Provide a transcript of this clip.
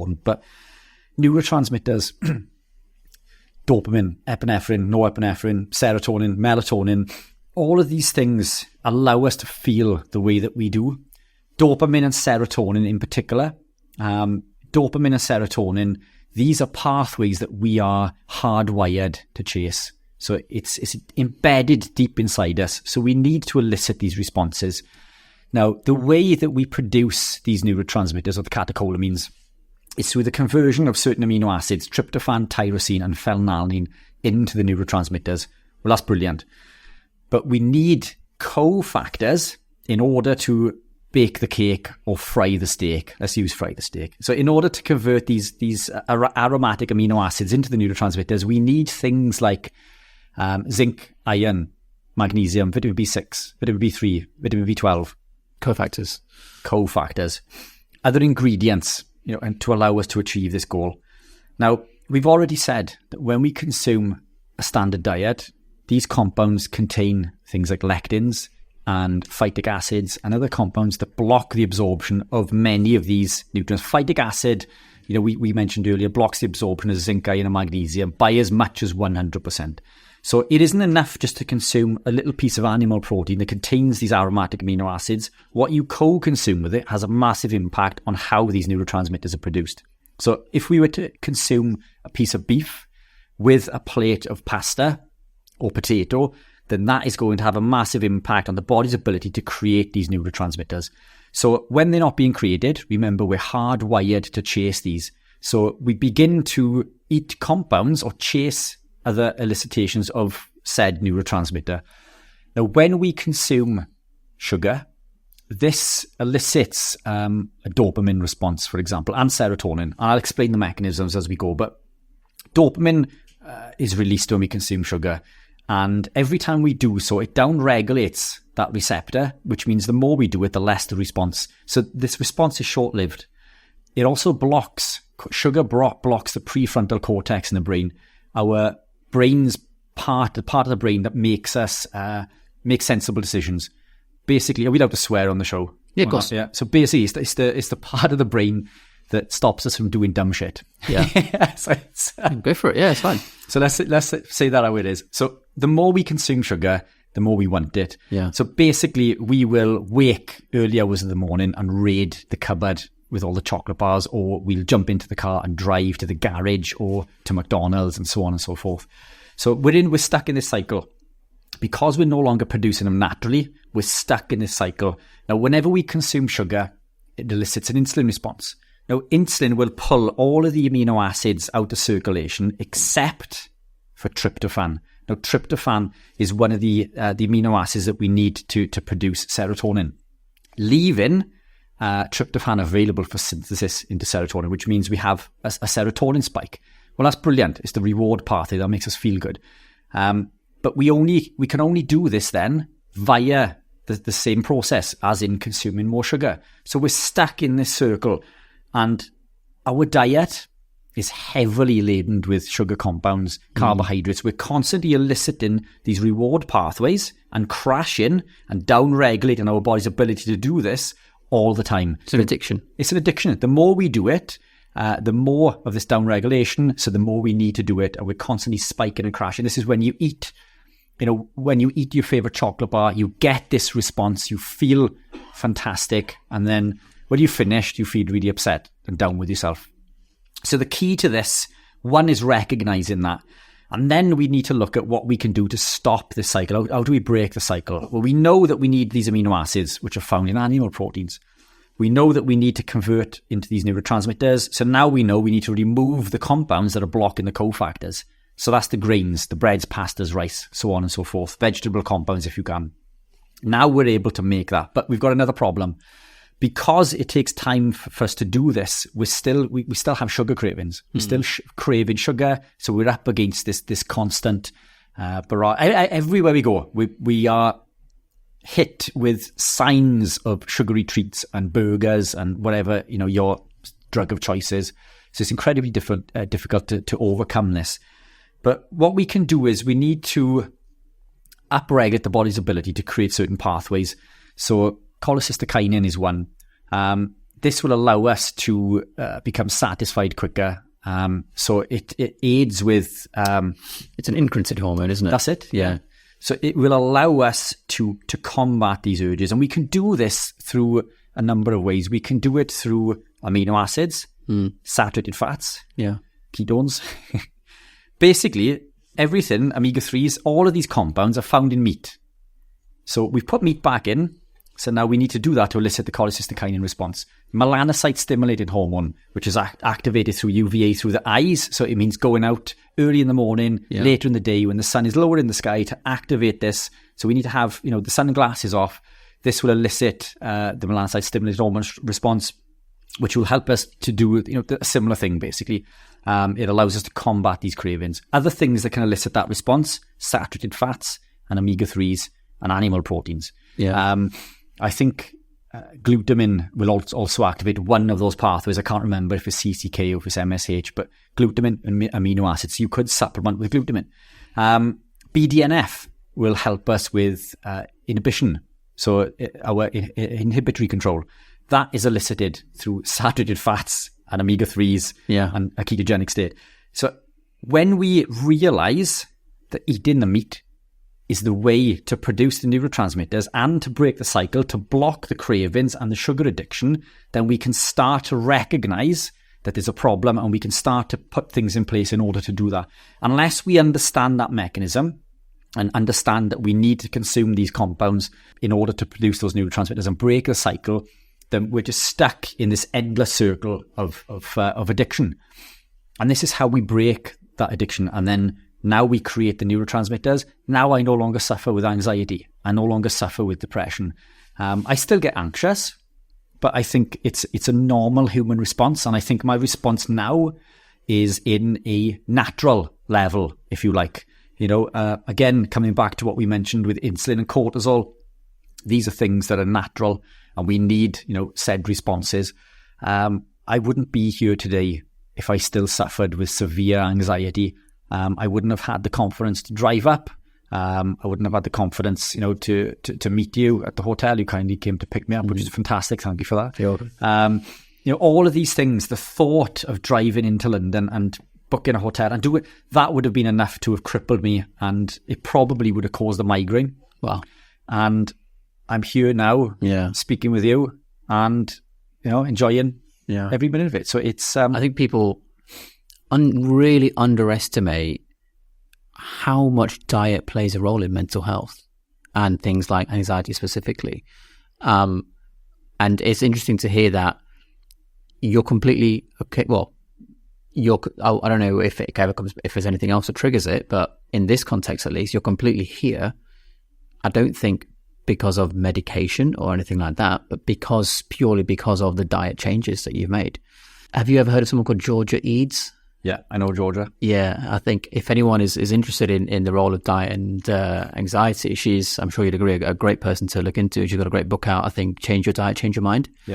important. But neurotransmitters, dopamine, epinephrine, norepinephrine, serotonin, melatonin, all of these things allow us to feel the way that we do. Dopamine and serotonin in particular. Dopamine and serotonin, these are pathways that we are hardwired to chase. So it's embedded deep inside us. So we need to elicit these responses. Now, the way that we produce these neurotransmitters, or the catecholamines, is through the conversion of certain amino acids, tryptophan, tyrosine, and phenylalanine, into the neurotransmitters. Well, that's brilliant. But we need cofactors in order to bake the cake or fry the steak. Let's use fry the steak. So in order to convert these aromatic amino acids into the neurotransmitters, we need things like zinc, iron, magnesium, vitamin B6, vitamin B3, vitamin B12. Cofactors. Other ingredients, and to allow us to achieve this goal. Now, we've already said that when we consume a standard diet, these compounds contain things like lectins and phytic acids and other compounds that block the absorption of many of these nutrients. Phytic acid, we mentioned earlier, blocks the absorption of zinc, iron, and magnesium by as much as 100%. So it isn't enough just to consume a little piece of animal protein that contains these aromatic amino acids. What you co-consume with it has a massive impact on how these neurotransmitters are produced. So if we were to consume a piece of beef with a plate of pasta or potato, then that is going to have a massive impact on the body's ability to create these neurotransmitters. So when they're not being created, remember, we're hardwired to chase these. So we begin to eat compounds or chase other elicitations of said neurotransmitter. Now, when we consume sugar, this elicits a dopamine response, for example, and serotonin. And I'll explain the mechanisms as we go. But dopamine is released when we consume sugar. And every time we do so, it downregulates that receptor, which means the more we do it, the less the response. So this response is short-lived. It also blocks the prefrontal cortex in the brain, our brain's part of the brain that makes us make sensible decisions. Basically, are we allowed to swear on the show? Yeah, of course. Yeah. So basically, it's the part of the brain that stops us from doing dumb shit. Yeah. Go for it. Yeah, it's fine. So let's say that how it is. So the more we consume sugar, the more we want it. Yeah. So basically, we will wake early hours of the morning and raid the cupboard with all the chocolate bars, or we'll jump into the car and drive to the garage or to McDonald's and so on and so forth. So we're stuck in this cycle. Because we're no longer producing them naturally, we're stuck in this cycle. Now, whenever we consume sugar, it elicits an insulin response. Now, insulin will pull all of the amino acids out of circulation except for tryptophan. Now, tryptophan is one of the amino acids that we need to produce serotonin, leaving tryptophan available for synthesis into serotonin, which means we have a serotonin spike. Well, that's brilliant. It's the reward pathway that makes us feel good. But we can only do this then via the same process as in consuming more sugar. So we're stuck in this circle, and our diet is heavily laden with sugar compounds, carbohydrates. We're constantly eliciting these reward pathways and crashing and down-regulating our body's ability to do this all the time. It's an addiction. It's an addiction. The more we do it, the more of this down-regulation, so the more we need to do it, and we're constantly spiking and crashing. This is when you eat, when you eat your favorite chocolate bar, you get this response, you feel fantastic, and then when you're finished, you feel really upset and down with yourself. So the key to this, one, is recognizing that. And then we need to look at what we can do to stop this cycle. How do we break the cycle? Well, we know that we need these amino acids, which are found in animal proteins. We know that we need to convert into these neurotransmitters. So now we know we need to remove the compounds that are blocking the cofactors. So that's the grains, the breads, pastas, rice, so on and so forth. Vegetable compounds if you can. Now we're able to make that. But we've got another problem. Because it takes time for us to do this, we still have sugar cravings. We're still craving sugar. So we're up against this constant barrage. Everywhere we go, we are hit with signs of sugary treats and burgers and whatever, your drug of choice is. So it's incredibly difficult to overcome this. But what we can do is we need to upregulate the body's ability to create certain pathways. So cholecystokinin is one. this will allow us to become satisfied quicker. So it aids with... it's an incretin hormone, isn't it? That's it. Yeah. So it will allow us to combat these urges. And we can do this through a number of ways. We can do it through amino acids, saturated fats, ketones. Basically, everything, omega-3s, all of these compounds are found in meat. So we've put meat back in. So now we need to do that to elicit the cholecystokinin response. Melanocyte-stimulated hormone, which is activated through UVA through the eyes. So it means going out early in the morning, later in the day when the sun is lower in the sky to activate this. So we need to have, the sunglasses off. This will elicit the melanocyte-stimulated hormone response, which will help us to do a similar thing, basically. It allows us to combat these cravings. Other things that can elicit that response, saturated fats and omega-3s and animal proteins. I think glutamine will also activate one of those pathways. I can't remember if it's CCK or if it's MSH, but glutamine and amino acids, you could supplement with glutamine. BDNF will help us with inhibition, so our inhibitory control. That is elicited through saturated fats and omega-3s and a ketogenic state. So when we realize that eating the meat is the way to produce the neurotransmitters and to break the cycle, to block the cravings and the sugar addiction, then we can start to recognize that there's a problem and we can start to put things in place in order to do that. Unless we understand that mechanism and understand that we need to consume these compounds in order to produce those neurotransmitters and break the cycle, then we're just stuck in this endless circle of addiction. And this is how we break that addiction. And then now we create the neurotransmitters. Now I no longer suffer with anxiety. I no longer suffer with depression. I still get anxious, but I think it's a normal human response. And I think my response now is in a natural level, if you like. Again, coming back to what we mentioned with insulin and cortisol, these are things that are natural and we need, said responses. I wouldn't be here today if I still suffered with severe anxiety. I wouldn't have had the confidence to drive up. I wouldn't have had the confidence, to meet you at the hotel. You kindly came to pick me up, which is fantastic. Thank you for that. All of these things, the thought of driving into London and booking a hotel and do it, that would have been enough to have crippled me, and it probably would have caused a migraine. Wow. And I'm here now, speaking with you and, enjoying every minute of it. So it's... I think people really underestimate how much diet plays a role in mental health and things like anxiety specifically. And it's interesting to hear that you're completely okay. Well, I don't know if it ever comes, if there's anything else that triggers it, but in this context at least, you're completely here. I don't think because of medication or anything like that, but purely because of the diet changes that you've made. Have you ever heard of someone called Georgia Eads? Yeah, I know Georgia. Yeah, I think if anyone is interested in the role of diet and anxiety, I'm sure you'd agree, a great person to look into. She's got a great book out, I think, Change Your Diet, Change Your Mind. Yeah.